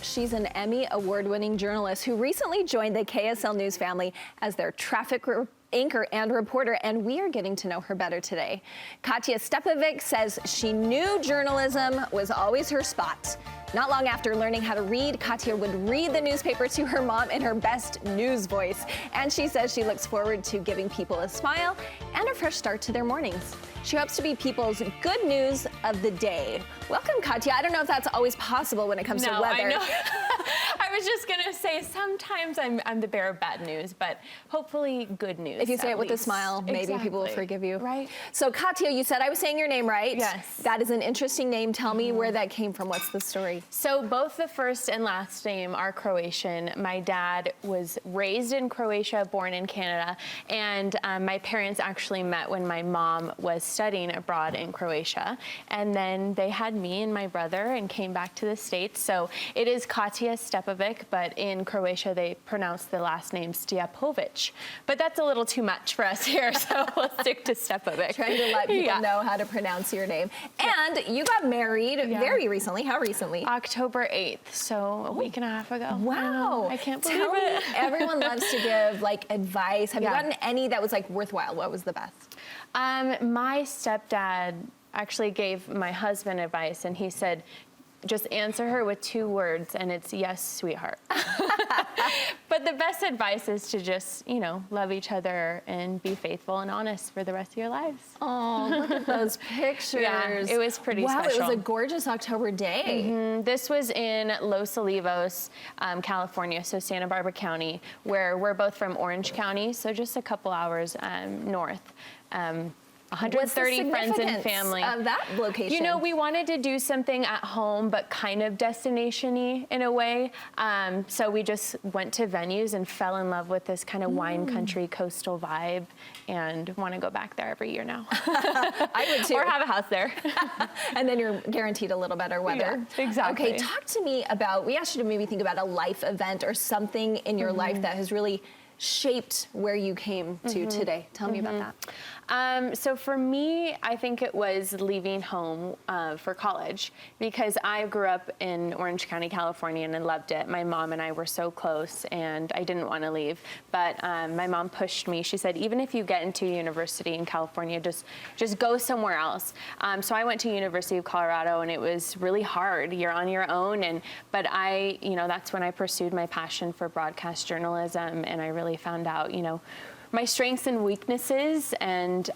She's an Emmy Award Winning journalist who recently joined the KSL News family as their traffic anchor and reporter, and we are getting to know her better today. Katija Stjepovic says she knew journalism was always her spot. Not long after learning how to read, Katija would read the newspaper to her mom in her best news voice. And she says she looks forward to giving people a smile and a fresh start to their mornings. She hopes to be people's good news of the day. Welcome, Katija. I don't know if that's always possible when it comes to weather. I know. I was just gonna say, sometimes I'm the bearer of bad news, but hopefully good news. If you say it with a smile, maybe people will forgive you. Right. So Katija, you said I was saying your name right. Yes. That is an interesting name. Tell me where that came from. What's the story? So both the first and last name are Croatian. My dad was raised in Croatia, born in Canada, and my parents actually met when my mom was studying abroad in Croatia. And then they had me and my brother and came back to the States. So it is Katija Stjepovic, but in Croatia they pronounce the last name Stjepovic. But that's a little too much for us here, so we'll stick to Stjepovic. Trying to let people know how to pronounce your name. And you got married very recently. How recently? October 8th, so a week and a half ago. Wow. I can't believe Tell it. me, everyone loves to give like advice. Have you gotten any that was like worthwhile? What was the best? My stepdad actually gave my husband advice, and he said, just answer her with 2 words, and it's yes, sweetheart. But the best advice is to just, love each other and be faithful and honest for the rest of your lives. Oh, look at those pictures. Yeah, it was pretty special. Wow, it was a gorgeous October day. This was in Los Olivos, California, so Santa Barbara County, where we're both from Orange County, so just a couple hours north. 130 friends and family. Of that location? We wanted to do something at home, but kind of destination-y in a way. So we just went to venues and fell in love with this kind of wine country coastal vibe, and want to go back there every year now. I would too. Or have a house there. And then you're guaranteed a little better weather. Yeah, exactly. Okay, talk to me about, we asked you to maybe think about a life event or something in your life that has really shaped where you came to today. Tell me about that. So for me, I think it was leaving home for college, because I grew up in Orange County, California, and I loved it. My mom and I were so close, and I didn't want to leave. But my mom pushed me. She said, even if you get into university in California, just go somewhere else. So I went to University of Colorado, and it was really hard. You're on your own, but that's when I pursued my passion for broadcast journalism, and I really found out, my strengths and weaknesses, and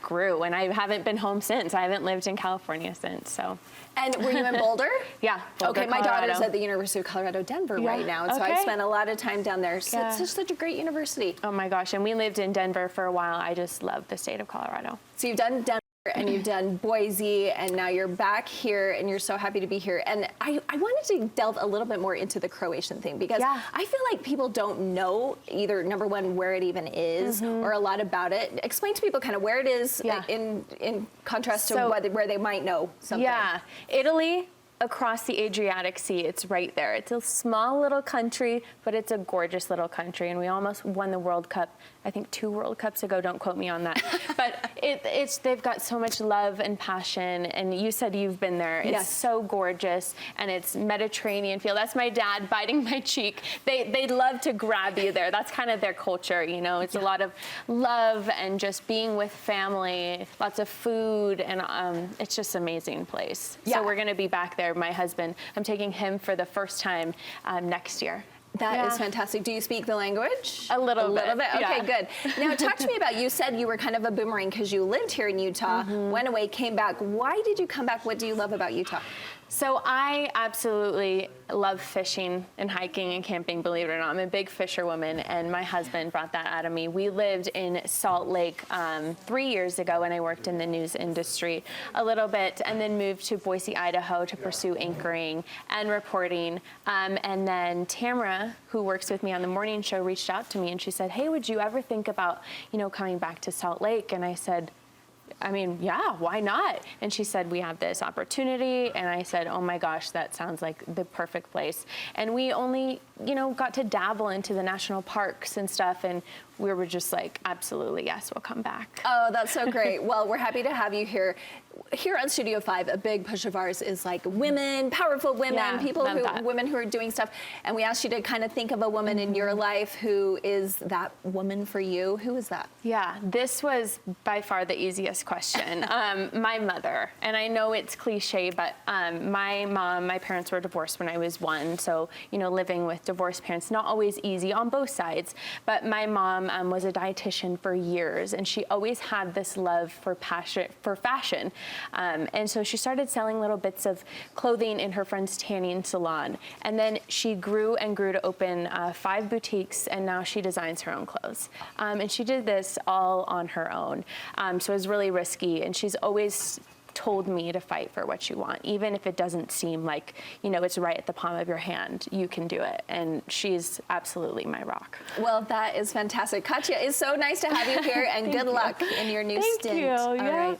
grew. And I haven't been home since. I haven't lived in California since. So. And were you in Boulder? Yeah. Boulder, okay, my Colorado. daughter's at the University of Colorado, Denver right now. And so I spent a lot of time down there. So it's such a great university. Oh my gosh, and we lived in Denver for a while. I just love the state of Colorado. So you've done Denver, and you've done Boise, and now you're back here, and you're so happy to be here. And I wanted to delve a little bit more into the Croatian thing, because I feel like people don't know either, number one, where it even is, or a lot about it. Explain to people kind of where it is in contrast to where they might know something. Yeah, Italy, across the Adriatic Sea, it's right there. It's a small little country, but it's a gorgeous little country, and we almost won the World Cup, I think 2 World Cups ago, don't quote me on that. But they've got so much love and passion, and you said you've been there. It's so gorgeous, and it's Mediterranean feel. That's my dad biting my cheek. They love to grab you there. That's kind of their culture, It's a lot of love and just being with family, lots of food, and it's just an amazing place. So we're gonna be back there. My husband, I'm taking him for the first time next year. That is fantastic. Do you speak the language? A little bit. Okay, good. Now, talk to me about, you said you were kind of a boomerang because you lived here in Utah, went away, came back. Why did you come back? What do you love about Utah? So I absolutely love fishing and hiking and camping, believe it or not. I'm a big fisherwoman, and my husband brought that out of me. We lived in Salt Lake 3 years ago when I worked in the news industry a little bit, and then moved to Boise, Idaho to pursue anchoring and reporting. And then Tamara, who works with me on the morning show, reached out to me, and she said, hey, would you ever think about, coming back to Salt Lake? And I said, yeah, why not? And she said, we have this opportunity. And I said, oh my gosh, that sounds like the perfect place. And we only, got to dabble into the national parks and stuff. And we were just like, absolutely, yes, we'll come back. Oh, that's so great. Well, we're happy to have you here. here on Studio 5, a big push of ours is like women, powerful women, Yeah, women who are doing stuff. And we asked you to kind of think of a woman in your life who is that woman for you. Who is that? Yeah, this was by far the easiest question. My mother, and I know it's cliche, but my parents were divorced when I was 1, so living with divorced parents, not always easy on both sides. But my mom was a dietitian for years, and she always had this love for fashion, and so she started selling little bits of clothing in her friend's tanning salon, and then she grew and grew to open 5 boutiques, and now she designs her own clothes, and she did this all on her own, so it was really risky, and she's always told me to fight for what you want, even if it doesn't seem like it's right at the palm of your hand. You can do it, and she's absolutely my rock. Well, that is fantastic. Katija, it's so nice to have you here, and good luck in your new stint. Thank you. All yeah. right.